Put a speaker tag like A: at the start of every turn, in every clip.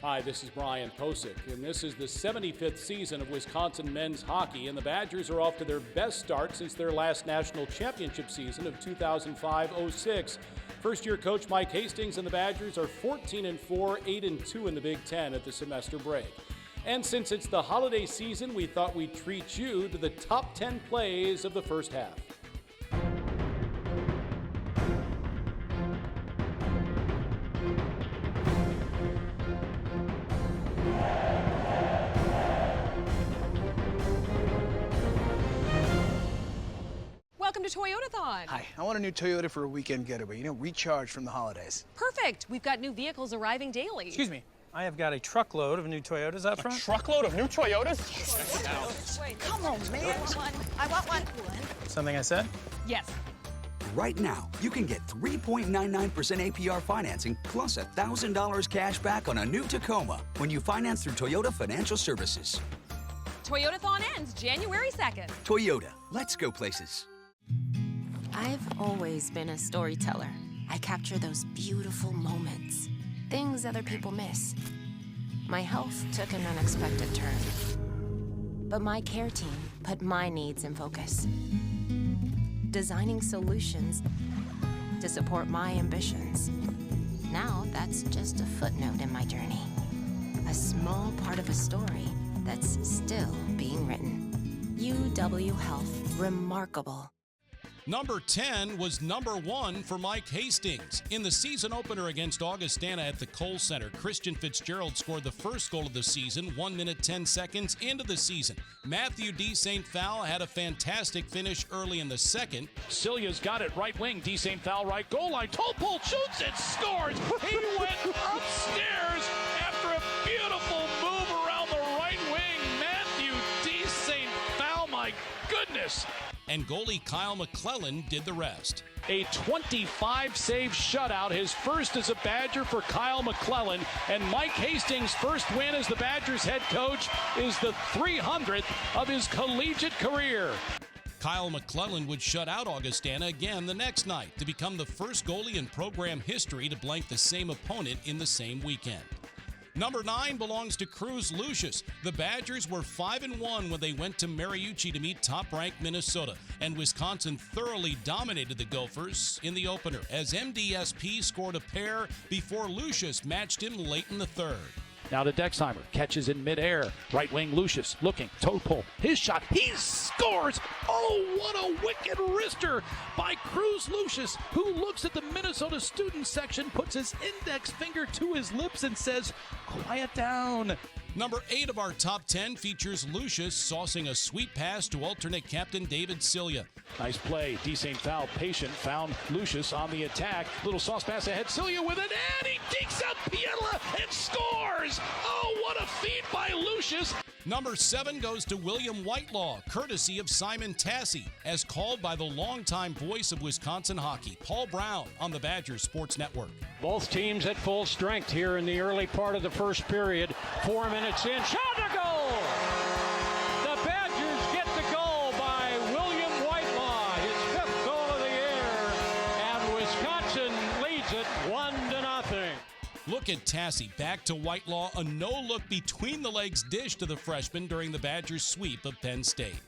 A: Hi, this is Brian Posick, and this is the 75th season of Wisconsin men's hockey, and the Badgers are off to their best start since their last national championship season of 2005-06. First-year coach Mike Hastings and the Badgers are 14-4, 8-2 in the Big Ten at the semester break. And since it's the holiday season, we thought we'd treat you to the top 10 plays of the first half.
B: Welcome to Toyotathon.
C: Hi, I want a new Toyota for a weekend getaway. Recharge from the holidays.
B: Perfect. We've got new vehicles arriving daily.
D: Excuse me. I have got a truckload of new Toyotas out front.
E: A truckload of new Toyotas?
B: Yes.
F: Come on, man. I want one.
D: Something I said?
B: Yes.
G: Right now, you can get 3.99% APR financing plus $1,000 cash back on a new Tacoma when you finance through Toyota Financial Services.
B: Toyotathon ends January 2nd.
G: Toyota, let's go places.
H: I've always been a storyteller. I capture those beautiful moments, things other people miss. My health took an unexpected turn, but my care team put my needs in focus, designing solutions to support my ambitions. Now that's just a footnote in my journey, a small part of a story that's still being written. UW Health, remarkable.
I: Number 10 was number 1 for Mike Hastings. In the season opener against Augustana at the Kohl Center, Christian Fitzgerald scored the first goal of the season 1 minute 10 seconds into the season. Matthew D. St. Phal had a fantastic finish early in the second.
J: Celia's got it right wing. D. St. Phal right goal line. Topol shoots it, scores. He went upstairs after a beautiful move around the right wing. Matthew D. St. Phal, my goodness.
I: And goalie Kyle McClellan did the rest.
J: A 25-save shutout, his first as a Badger for Kyle McClellan, and Mike Hastings' first win as the Badgers head coach is the 300th of his collegiate career.
I: Kyle McClellan would shut out Augustana again the next night to become the first goalie in program history to blank the same opponent in the same weekend. Number 9 belongs to Cruz Lucius. The Badgers were 5-1 when they went to Mariucci to meet top-ranked Minnesota, and Wisconsin thoroughly dominated the Gophers in the opener as MDSP scored a pair before Lucius matched him late in the third.
J: Now to Dexheimer, catches in midair. Right wing Lucius looking, toe pull, his shot, he scores! Oh, what a wicked wrister by Cruz Lucius, who looks at the Minnesota student section, puts his index finger to his lips and says, quiet down.
I: Number 8 of our top 10 features Lucius saucing a sweet pass to alternate captain David Cilia.
J: Nice play. D. St. Phal, patient, found Lucius on the attack. Little sauce pass ahead. Cilia with it, and he dinks out Pietla and scores! Oh, what a feed by Lucius!
I: Number 7 goes to William Whitelaw, courtesy of Simon Tassi, as called by the longtime voice of Wisconsin hockey, Paul Brown, on the Badgers Sports Network.
K: Both teams at full strength here in the early part of the first period. 4 minutes in, shot to goal! The Badgers get the goal by William Whitelaw, his 5th goal of the year, and Wisconsin leads it 1-0.
I: Look at Tassi, back to Whitelaw, a no-look between the legs dish to the freshman during the Badgers' sweep of Penn State.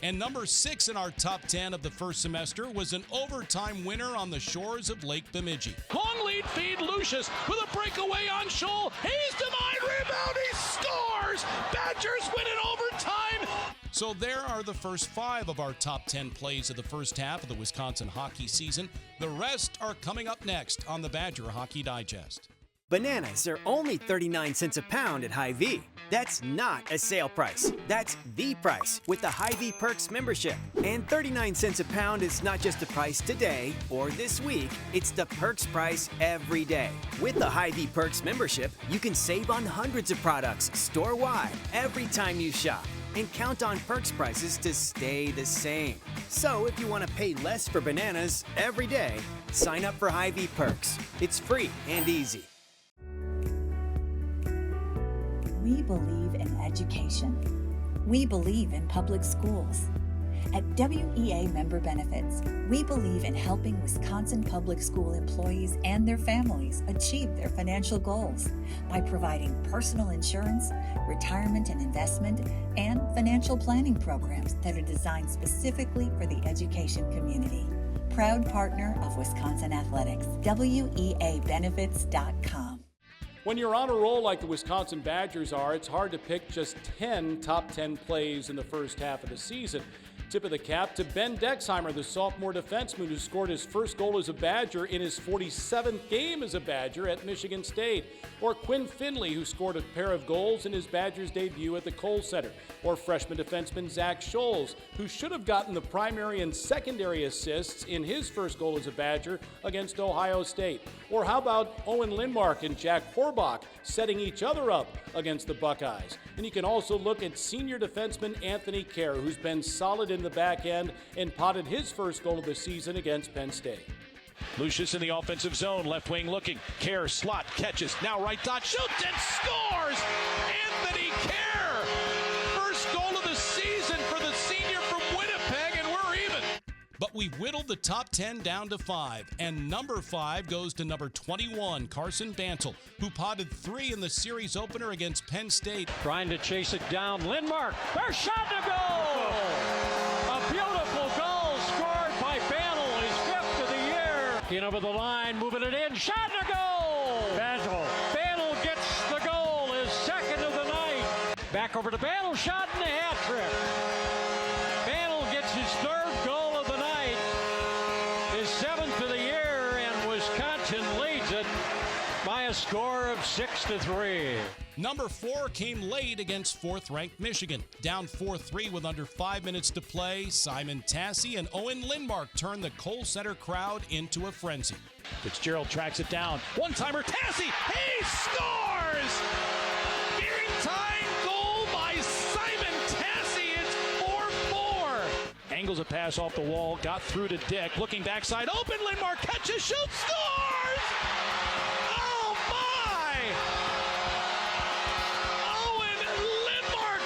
I: And number 6 in our top 10 of the first semester was an overtime winner on the shores of Lake Bemidji.
J: Long lead feed, Lucius with a breakaway on Scholl. He's denied, rebound, he scores! Badgers win in overtime!
I: So there are the first 5 of our top 10 plays of the first half of the Wisconsin hockey season. The rest are coming up next on the Badger Hockey Digest.
L: Bananas are only 39 cents a pound at Hy-Vee. That's not a sale price. That's the price with the Hy-Vee Perks membership. And 39 cents a pound is not just the price today or this week. It's the Perks price every day. With the Hy-Vee Perks membership, you can save on hundreds of products store-wide every time you shop. And count on Perks prices to stay the same. So if you want to pay less for bananas every day, sign up for Hy-Vee Perks. It's free and easy.
M: We believe in education. We believe in public schools.
E: At WEA Member Benefits, we believe in helping Wisconsin public school employees and their families achieve their financial goals by providing personal insurance, retirement and investment, and financial planning programs that are designed specifically for the education community. Proud partner of Wisconsin Athletics, WEAbenefits.com.
A: When you're on a roll like the Wisconsin Badgers are, it's hard to pick just 10 top 10 plays in the first half of the season. Tip of the cap to Ben Dexheimer, the sophomore defenseman who scored his first goal as a Badger in his 47th game as a Badger at Michigan State. Or Quinn Finley, who scored a pair of goals in his Badgers debut at the Kohl Center. Or freshman defenseman Zach Scholes, who should have gotten the primary and secondary assists in his first goal as a Badger against Ohio State. Or how about Owen Lindmark and Jack Horbach setting each other up against the Buckeyes? And you can also look at senior defenseman Anthony Kerr, who's been solid in the back end and potted his first goal of the season against Penn State.
J: Lucius in the offensive zone, left wing looking. Kerr, slot, catches, now right dot, shoots and scores! Anthony Kerr! First goal of the season for the senior from Winnipeg, and we're even.
I: But we whittled the top 10 down to 5, and number 5 goes to number 21, Carson Bantle, who potted 3 in the series opener against Penn State.
K: Trying to chase it down. Lindmark, there's shot to goal! A beautiful goal scored by Bantle, his 5th of the year. In over the line, moving it in, shot to goal! Bantle gets the goal, his 2nd of the night. Back over to Bantle, shot and a hat trick. Bantle gets his 3rd goal of the night, his 7th of the year, and Wisconsin leads it by a score of 6-3.
I: Number 4 came late against 4th-ranked Michigan. Down 4-3 with under 5 minutes to play, Simon Tassi and Owen Lindmark turned the Kohl Center crowd into a frenzy.
J: Fitzgerald tracks it down. One-timer, Tassi! He scores! Game-tying goal by Simon Tassi. It's 4-4. Angles a pass off the wall, got through to Dick. Looking backside, open, Lindmark catches, shoots, scores! Oh, my! Owen Lindmark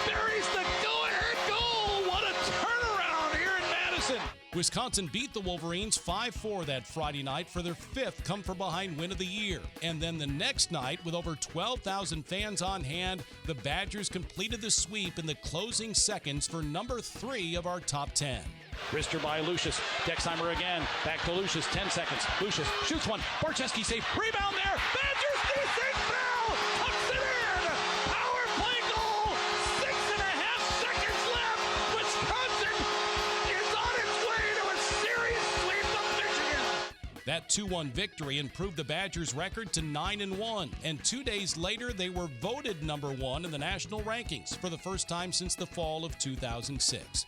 J: buries the go-ahead goal. What a turnaround here in Madison.
I: Wisconsin beat the Wolverines 5-4 that Friday night for their 5th come-from-behind win of the year. And then the next night, with over 12,000 fans on hand, the Badgers completed the sweep in the closing seconds for number 3 of our top 10.
J: Rister by Lucius. Dexheimer again. Back to Lucius. 10 seconds. Lucius shoots one. Borcheski safe. Rebound there. Badgers D6 foul. Tucks it in. Power play goal. 6.5 seconds left. Wisconsin is on its way to a series sweep of Michigan.
I: That 2-1 victory improved the Badgers' record to 9-1, and 2 days later they were voted number 1 in the national rankings for the first time since the fall of 2006.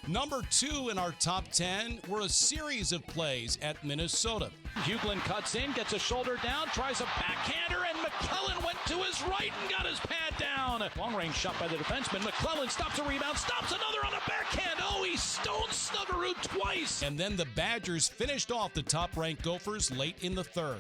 I: Number 2 in our top 10 were a series of plays at Minnesota.
J: Hughlin cuts in, gets a shoulder down, tries a backhander, and McClellan went to his right and got his pad down. Long-range shot by the defenseman. McClellan stops a rebound, stops another on a backhand. Oh, he stoned Snuggerud twice.
I: And then the Badgers finished off the top-ranked Gophers late in the 3rd.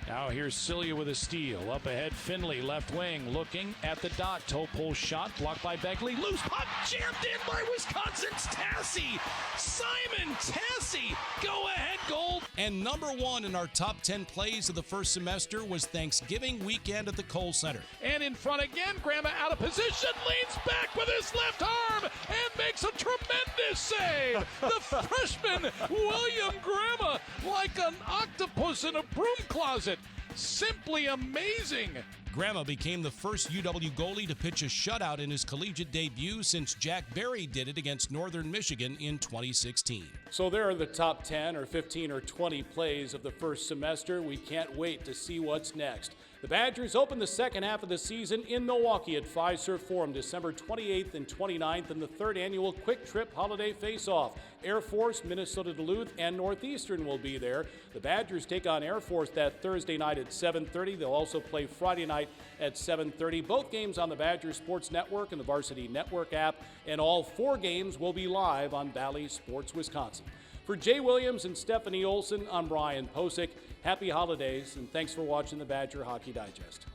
J: Now here's Cilia with a steal. Up ahead, Finley, left wing, looking at the dot. Toe pull shot, blocked by Begley. Loose puck, jammed in by Wisconsin's Tassi. Simon Tassi, go-ahead goal.
I: And number 1 in our top 10 plays of the first semester was Thanksgiving weekend at the Kohl Center.
J: And in front again, Grandma out of position, leans back with his left arm and makes a tremendous save. The freshman, William Grandma, like an octopus in a broom closet. Simply amazing.
I: Grandma became the first UW goalie to pitch a shutout in his collegiate debut since Jack Berry did it against Northern Michigan in 2016.
A: So there are the top 10 or 15 or 20 plays of the first semester. We can't wait to see what's next. The Badgers open the second half of the season in Milwaukee at Fiserv Forum, December 28th and 29th in the 3rd annual Quick Trip Holiday Face-Off. Air Force, Minnesota Duluth, and Northeastern will be there. The Badgers take on Air Force that Thursday night at 7:30. They'll also play Friday night at 7:30. Both games on the Badgers Sports Network and the Varsity Network app, and all 4 games will be live on Valley Sports Wisconsin. For Jay Williams and Stephanie Olson, I'm Brian Posick. Happy holidays, and thanks for watching the Badger Hockey Digest.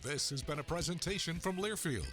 M: This has been a presentation from Learfield,